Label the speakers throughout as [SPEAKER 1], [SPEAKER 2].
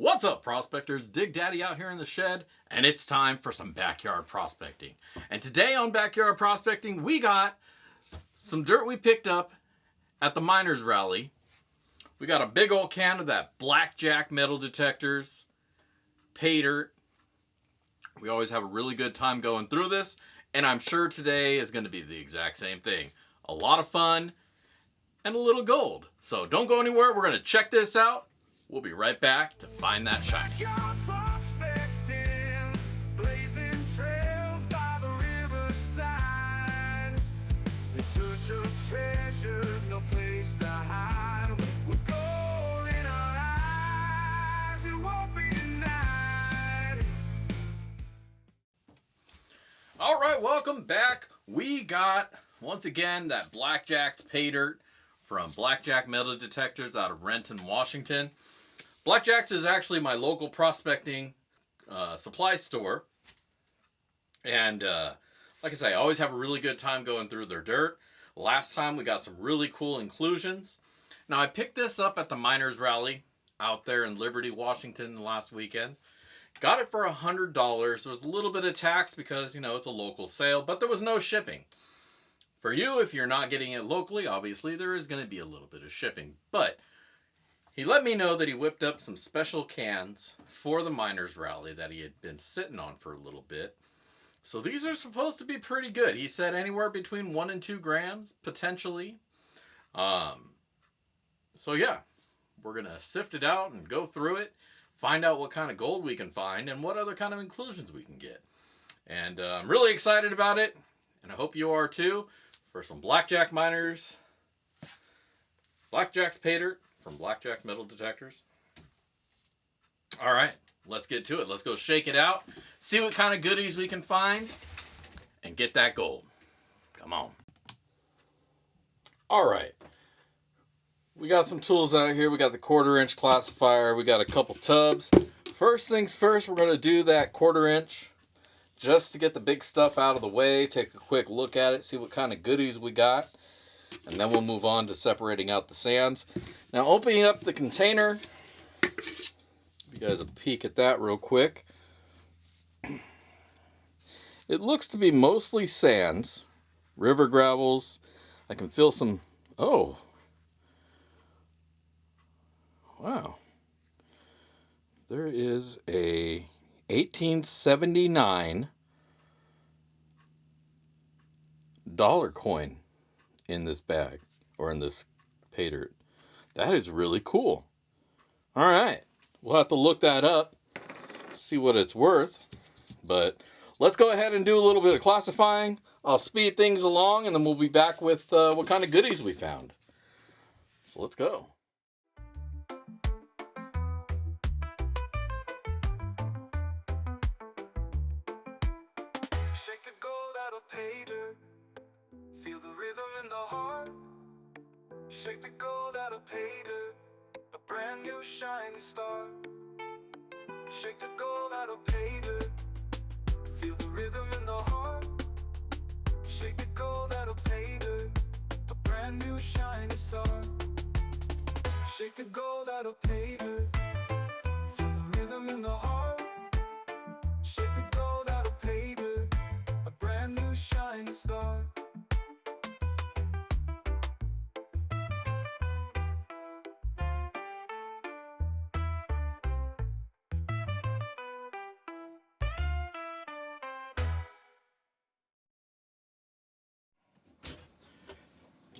[SPEAKER 1] What's up, prospectors? Dig Daddy out here in the shed, and it's time for some backyard prospecting. And today on Backyard Prospecting, we got some dirt we picked up at the miners rally. We got a big old can of that BlackJack metal detectors, Paydirt. We always have a really good time going through this, and I'm sure today is going to be the exact same thing. A lot of fun and a little gold. So don't go anywhere. We're going to check this out. We'll be right back to find that shiny. All right, welcome back. We got, once again, that BlackJack's Paydirt from BlackJack Metal Detectors out of Renton, Washington. BlackJack's is actually my local prospecting supply store. And like I say, I always have a really good time going through their dirt. Last time we got some really cool inclusions. Now I picked this up at the miners rally out there in Liberty, Washington last weekend. Got it for $100. There was a little bit of tax because, you know, it's a local sale, but there was no shipping. For you, if you're not getting it locally, obviously there is going to be a little bit of shipping. But he let me know that he whipped up some special cans for the miners rally that he had been sitting on for a little bit. So these are supposed to be pretty good. He said anywhere between 1 and 2 grams, potentially. So yeah, we're going to sift it out and go through it. Find out what kind of gold we can find and what other kind of inclusions we can get. And I'm really excited about it. And I hope you are too. For some BlackJack miners. BlackJack's Paydirt from BlackJack Metal Detectors. All right, let's get to it. Let's go shake it out. See what kind of goodies we can find. And get that gold. Come on. All right. We got some tools out here. We got the 1/4 inch classifier. We got a couple tubs. First things first, we're going to do that 1/4 inch just to get the big stuff out of the way. Take a quick look at it, see what kind of goodies we got. And then we'll move on to separating out the sands. Now opening up the container, give you guys a peek at that real quick. It looks to be mostly sands, river gravels. I can feel some, oh. Wow. There is a 1879 dollar coin in this bag, or in this Paydirt. That is really cool. All right. We'll have to look that up, see what it's worth. But let's go ahead and do a little bit of classifying. I'll speed things along, and then we'll be back with what kind of goodies we found. So let's go.
[SPEAKER 2] Shake the gold out of Paydirt. Feel the rhythm in the heart. Shake the gold out of Paydirt. A brand new shiny star. Shake the gold out of Paydirt. Feel the rhythm in the heart. Shake the gold out of Paydirt. A brand new shiny star. Shake the gold out of Paydirt. Feel the rhythm in the heart. Shake the gold out of Paydirt. A brand new shiny star.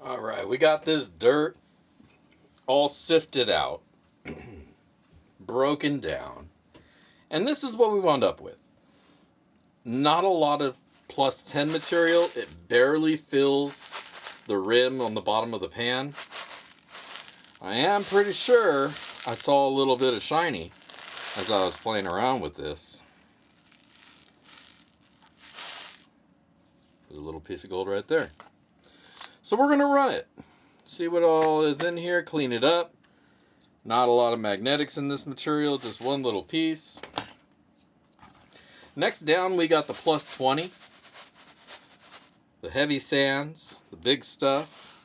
[SPEAKER 1] All right, we got this dirt all sifted out, broken down, and this is what we wound up with. Not a lot of plus 10 material. It barely fills the rim on the bottom of the pan. I am pretty sure I saw a little bit of shiny as I was playing around with this. There's a little piece of gold right there. So we're going to run it. See what all is in here. Clean it up. Not a lot of magnetics in this material. Just one little piece. Next down we got the plus 20. The heavy sands. The big stuff.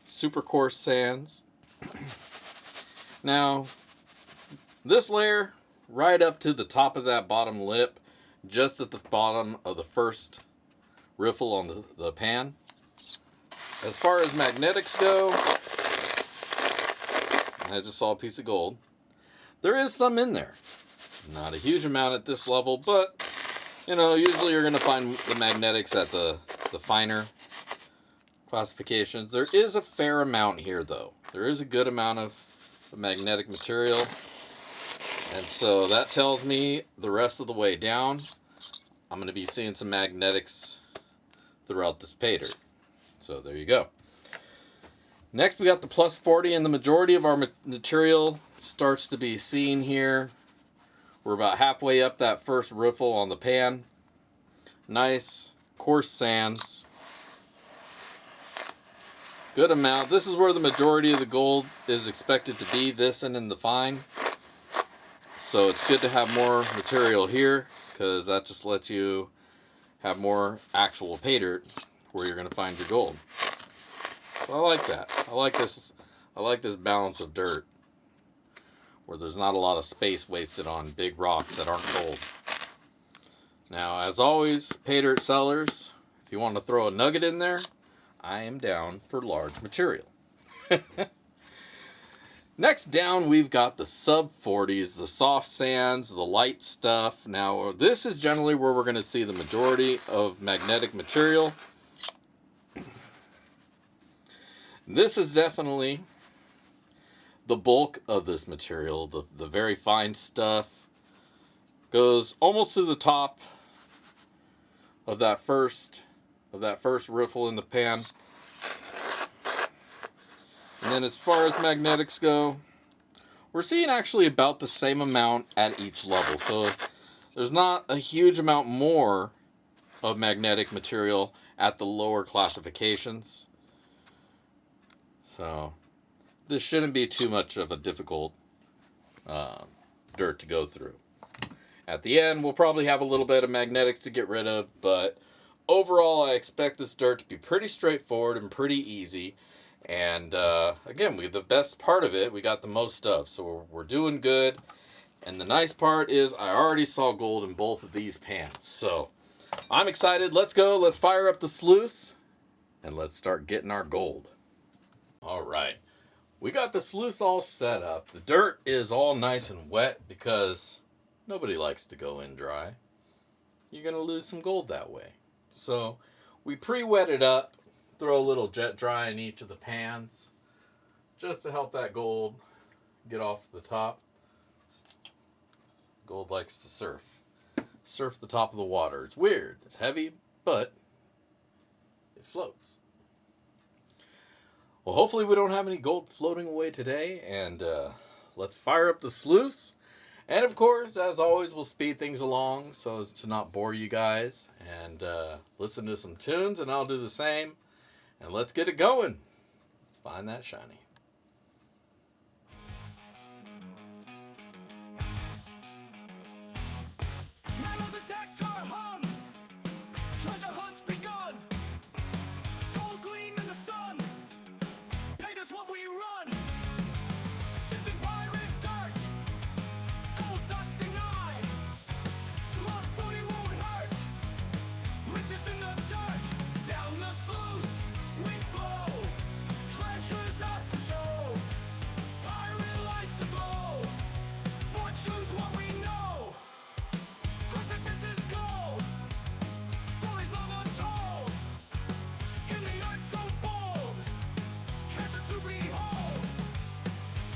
[SPEAKER 1] Super coarse sands. Now, This layer, right up to the top of that bottom lip, just at the bottom of the first riffle on the pan. As far as magnetics go, I just saw a piece of gold. There is some in there. Not a huge amount at this level, but, you know, usually you're going to find the magnetics at the finer classifications. There is a fair amount here, though. There is a good amount of magnetic material. And so that tells me the rest of the way down, I'm going to be seeing some magnetics throughout this Paydirt. So there you go. Next we got the plus 40, and the majority of our material starts to be seen here. We're about halfway up that first riffle on the pan. Nice, coarse sands. Good amount. This is where the majority of the gold is expected to be, this and in the fine. So it's good to have more material here, because that just lets you have more actual Paydirt where you're going to find your gold. So I like that. I like this balance of dirt where there's not a lot of space wasted on big rocks that aren't gold. Now, as always, Paydirt sellers, if you want to throw a nugget in there, I am down for large material. Next down, we've got the sub 40s, the soft sands, the light stuff. Now, this is generally where we're going to see the majority of magnetic material. This is definitely the bulk of this material. The very fine stuff goes almost to the top of that first riffle in the pan. And then as far as magnetics go, we're seeing actually about the same amount at each level. So there's not a huge amount more of magnetic material at the lower classifications. So this shouldn't be too much of a difficult dirt to go through. At the end, we'll probably have a little bit of magnetics to get rid of, but overall, I expect this dirt to be pretty straightforward and pretty easy. And again, the best part of it, we got the most of, so we're doing good. And the nice part is I already saw gold in both of these pans. So I'm excited. Let's go. Let's fire up the sluice and let's start getting our gold. All right. We got the sluice all set up. The dirt is all nice and wet because nobody likes to go in dry. You're going to lose some gold that way. So we pre-wet it up. Throw a little jet dry in each of the pans just to help that gold get off the top. Gold likes to surf the top of the water. It's weird. It's heavy, but it floats. Well, hopefully we don't have any gold floating away today, and let's fire up the sluice. And of course, as always, we'll speed things along so as to not bore you guys, and listen to some tunes, and I'll do the same. And let's get it going. Let's find that shiny.
[SPEAKER 2] Metal detector hum. Treasure hunt's begun. Gold gleam in the sun. Paydirt's what we run. Sifting pirate dirt. Gold dusting eye. Lost booty won't hurt. Riches in the dirt. Down the sluice we flow. Treasures us to show. Pirate life's aglow. Fortune's what we know. Protection is gold. Stories long untold. In the earth so bold. Treasure to behold.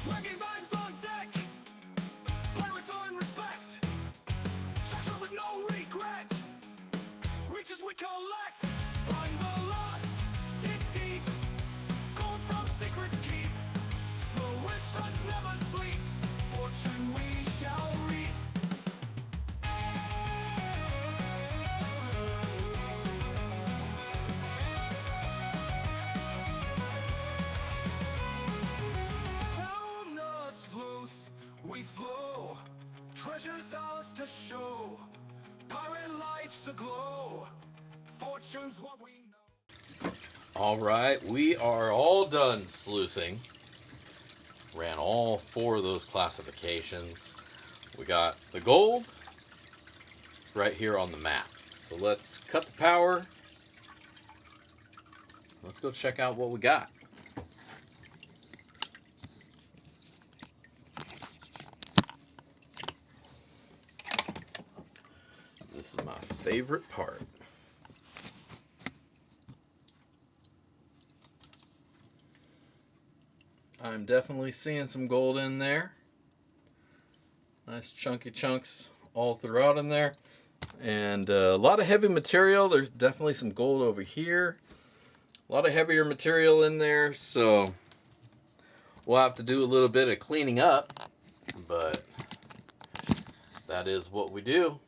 [SPEAKER 2] Reggae vibes on deck. Pirates earn respect. Treasure with no regret. Riches we collect. Find the lost. Dig deep. Gold from secrets keep. Slowest runs never sleep. Fortune we shall reap. Down the sluice we flow. Treasures ours to show. Pirate life's aglow. Fortune's what we know.
[SPEAKER 1] All right, we are all done sluicing. Ran all 4 of those classifications. We got the gold right here on the map. So let's cut the power. Let's go check out what we got. This is my favorite part. I'm definitely seeing some gold in there. Nice chunky chunks all throughout in there. And a lot of heavy material. There's definitely some gold over here. A lot of heavier material in there. So we'll have to do a little bit of cleaning up. But that is what we do.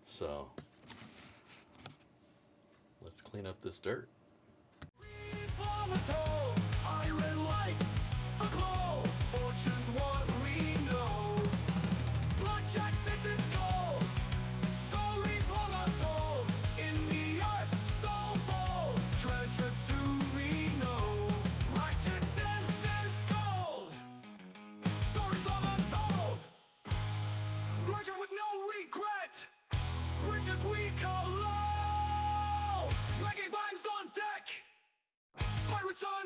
[SPEAKER 1] So let's clean up this dirt.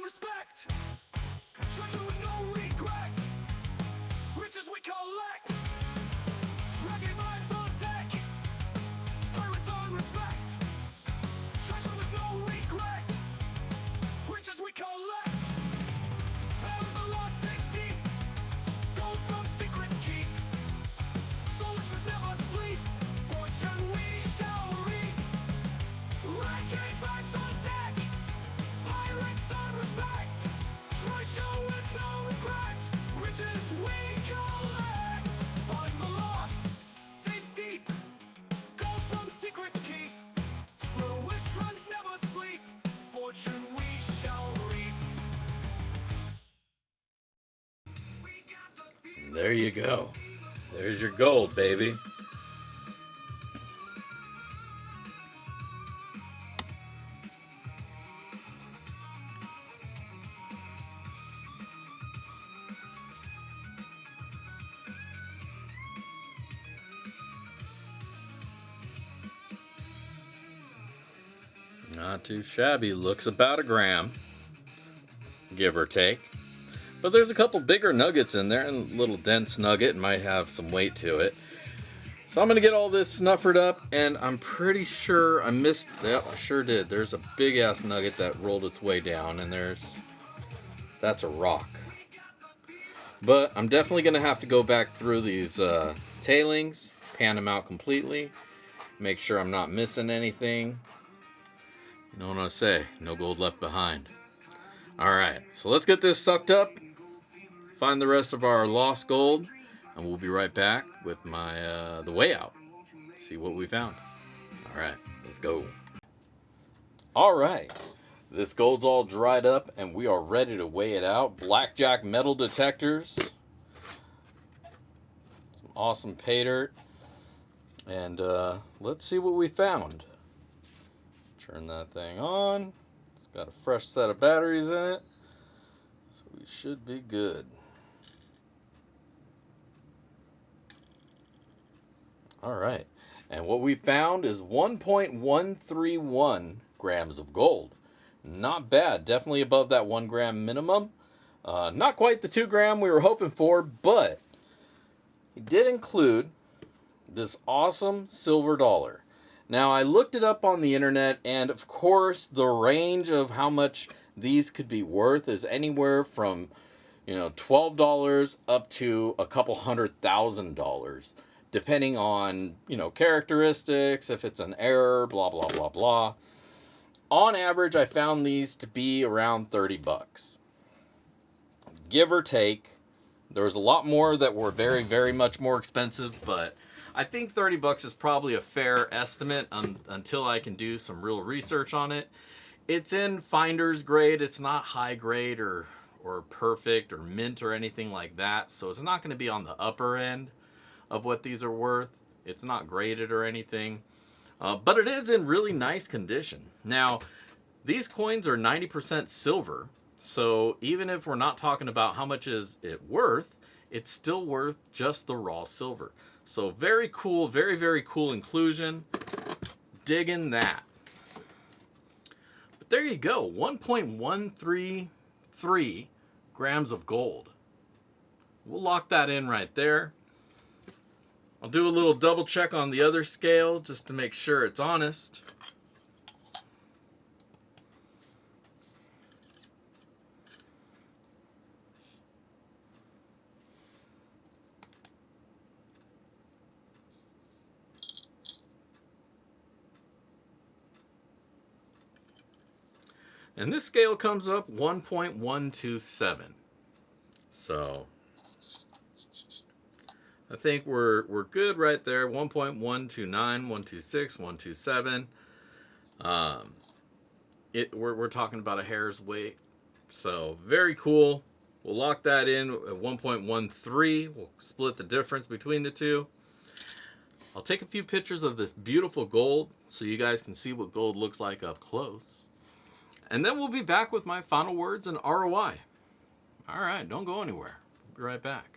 [SPEAKER 2] Respect, treasure with no regret, riches we collect, rugged vibes on deck, pirates on respect, treasure with no regret, riches we collect, found the lost dig deep, gold from secrets keep, soldiers never sleep, fortune we shall reap, rugged vibes on deck, pirates on respect, treasure with no regrets, riches we collect. Find the lost, dig deep, gold from secrets keep, slowish runs never sleep, fortune we shall reap.
[SPEAKER 1] There you go. There's your gold, baby. Not too shabby. Looks about a gram, give or take. But there's a couple bigger nuggets in there, and a little dense nugget might have some weight to it. So I'm going to get all this snuffered up, and I'm pretty sure I missed... Yep, I sure did. There's a big-ass nugget that rolled its way down, and that's a rock. But I'm definitely going to have to go back through these tailings, pan them out completely, make sure I'm not missing anything. You know what I say, no gold left behind. Alright, so let's get this sucked up, find the rest of our lost gold, and we'll be right back with my the way out. See what we found. Alright, let's go. Alright, this gold's all dried up and we are ready to weigh it out. BlackJack metal detectors. Some awesome Paydirt. And let's see what we found. Turn that thing on. It's got a fresh set of batteries in it, so we should be good. Alright, and what we found is 1.131 grams of gold. Not bad, definitely above that 1 gram minimum. Not quite the 2 gram we were hoping for, but he did include this awesome silver dollar. Now, I looked it up on the internet, and of course, the range of how much these could be worth is anywhere from, $12 up to a couple $100,000, depending on, characteristics, if it's an error, blah, blah, blah, blah. On average, I found these to be around 30 bucks. Give or take. There was a lot more that were very, very much more expensive, but I think 30 bucks is probably a fair estimate until I can do some real research on it. It's in finder's grade. It's not high grade or perfect or mint or anything like that. So it's not going to be on the upper end of what these are worth. It's not graded or anything. But it is in really nice condition. Now, these coins are 90% silver. So even if we're not talking about how much is it worth, it's still worth just the raw silver. So very cool, very, very cool inclusion. Digging that. But there you go, 1.133 grams of gold. We'll lock that in right there. I'll do a little double check on the other scale just to make sure it's honest. And this scale comes up 1.127. So I think we're good right there. 1.129, 126, 127. We're talking about a hair's weight. So very cool. We'll lock that in at 1.13. We'll split the difference between the two. I'll take a few pictures of this beautiful gold so you guys can see what gold looks like up close. And then we'll be back with my final words and ROI. All right, don't go anywhere. I'll be right back.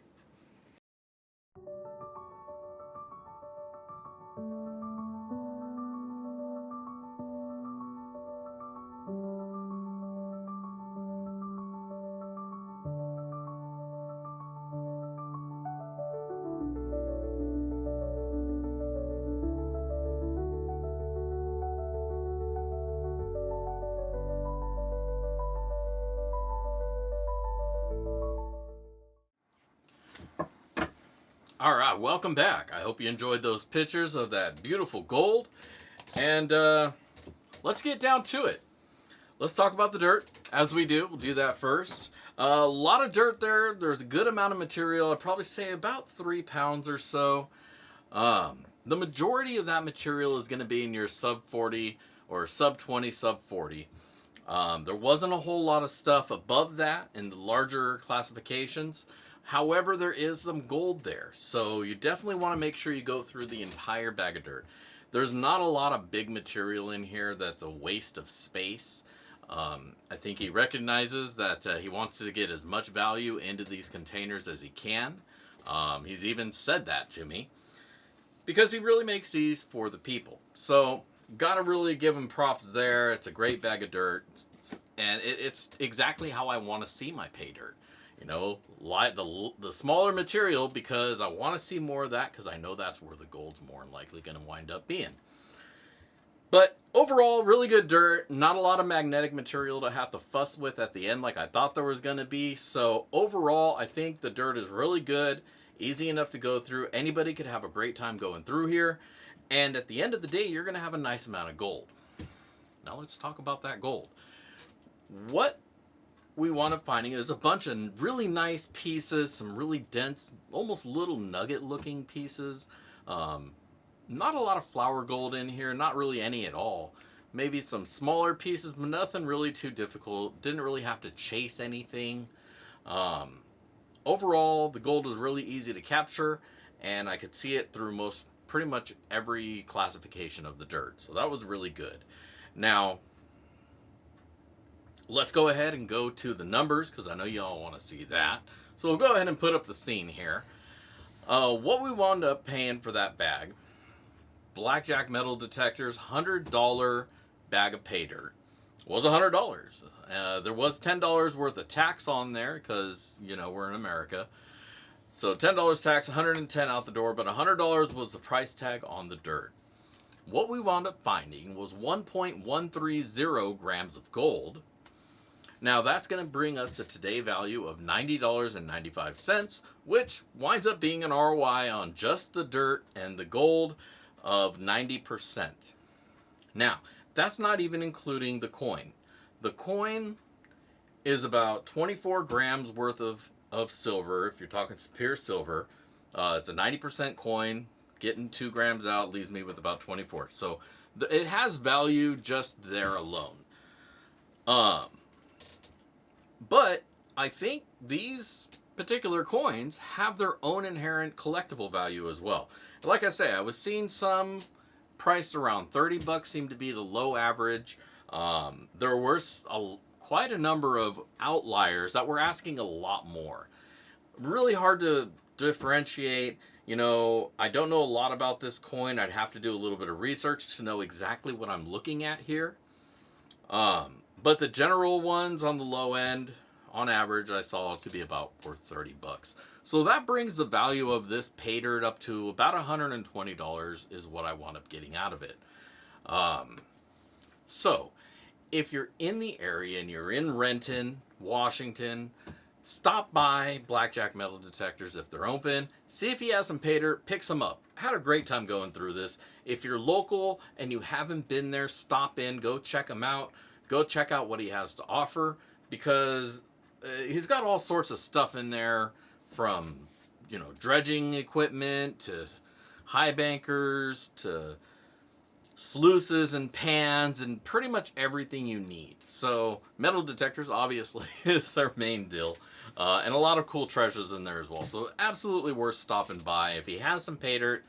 [SPEAKER 1] All right, welcome back. I hope you enjoyed those pictures of that beautiful gold. And let's get down to it. Let's talk about the dirt, as we do. We'll do that first. A lot of dirt there. There's a good amount of material. I'd probably say about 3 pounds or so. The majority of that material is going to be in your sub 40 or sub 20, sub 40. There wasn't a whole lot of stuff above that in the larger classifications. However, there is some gold there, so you definitely want to make sure you go through the entire bag of dirt. There's not a lot of big material in here that's a waste of space. I think he recognizes that he wants to get as much value into these containers as he can. He's even said that to me, because he really makes these for the people. So, gotta really give him props there. It's a great bag of dirt, and it's exactly how I want to see my pay dirt. You know, the smaller material, because I want to see more of that, because I know that's where the gold's more than likely going to wind up being. But overall, really good dirt. Not a lot of magnetic material to have to fuss with at the end like I thought there was going to be. So overall, I think the dirt is really good. Easy enough to go through. Anybody could have a great time going through here. And at the end of the day, you're going to have a nice amount of gold. Now let's talk about that gold. What we wound up finding is a bunch of really nice pieces, some really dense, almost little nugget looking pieces. Not a lot of flour gold in here, not really any at all. Maybe some smaller pieces, but nothing really too difficult. Didn't really have to chase anything. Overall, the gold was really easy to capture, and I could see it through pretty much every classification of the dirt. So that was really good. Now, let's go ahead and go to the numbers, because I know y'all want to see that. So we'll go ahead and put up the scene here. What we wound up paying for that bag: Blackjack metal detectors, $100 bag of pay dirt. Was $100. There was $10 worth of tax on there, because, you know, we're in America. So $10 tax, $110 out the door, but $100 was the price tag on the dirt. What we wound up finding was 1.130 grams of gold. Now that's going to bring us to today's value of $90.95, which winds up being an ROI on just the dirt and the gold of 90%. Now, that's not even including the coin. The coin is about 24 grams worth of silver, if you're talking pure silver. It's a 90% coin. Getting 2 grams out leaves me with about 24. So it has value just there alone. But I think these particular coins have their own inherent collectible value as well. Like I say, I was seeing some priced around $30, seemed to be the low average. There were quite a number of outliers that were asking a lot more. really hard to differentiate. You know, I don't know a lot about this coin. I'd have to do a little bit of research to know exactly what I'm looking at here. But the general ones on the low end, on average, I saw it to be about worth 30 bucks. So that brings the value of this Paydirt up to about $120 is what I wound up getting out of it. So if you're in the area and you're in Renton, Washington, stop by Blackjack Metal Detectors if they're open. See if he has some Paydirt, pick some up. Had a great time going through this. If you're local and you haven't been there, stop in, go check him out. Go check out what he has to offer, because he's got all sorts of stuff in there, from, you know, dredging equipment to high bankers to sluices and pans and pretty much everything you need. So metal detectors obviously is their main deal, and a lot of cool treasures in there as well. So absolutely worth stopping by. If he has some Paydirt,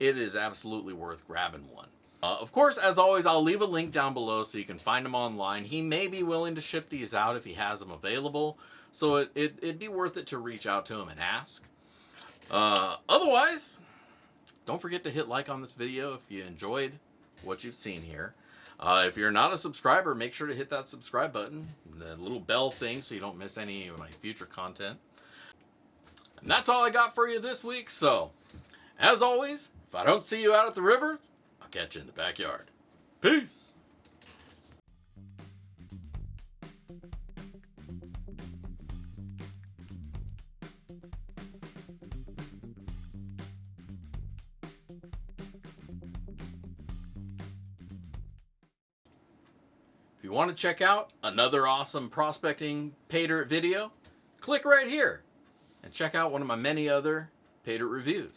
[SPEAKER 1] it is absolutely worth grabbing one. Of course, as always, I'll leave a link down below so you can find him online. He may be willing to ship these out if he has them available, so it'd be worth it to reach out to him and ask. Otherwise, don't forget to hit like on this video if you enjoyed what you've seen here. If you're not a subscriber, make sure to hit that subscribe button, the little bell thing, so you don't miss any of my future content. And that's all I got for you this week. So, as always, if I don't see you out at the river, I'll catch you in the backyard. Peace! If you want to check out another awesome prospecting Paydirt video, click right here and check out one of my many other Paydirt reviews.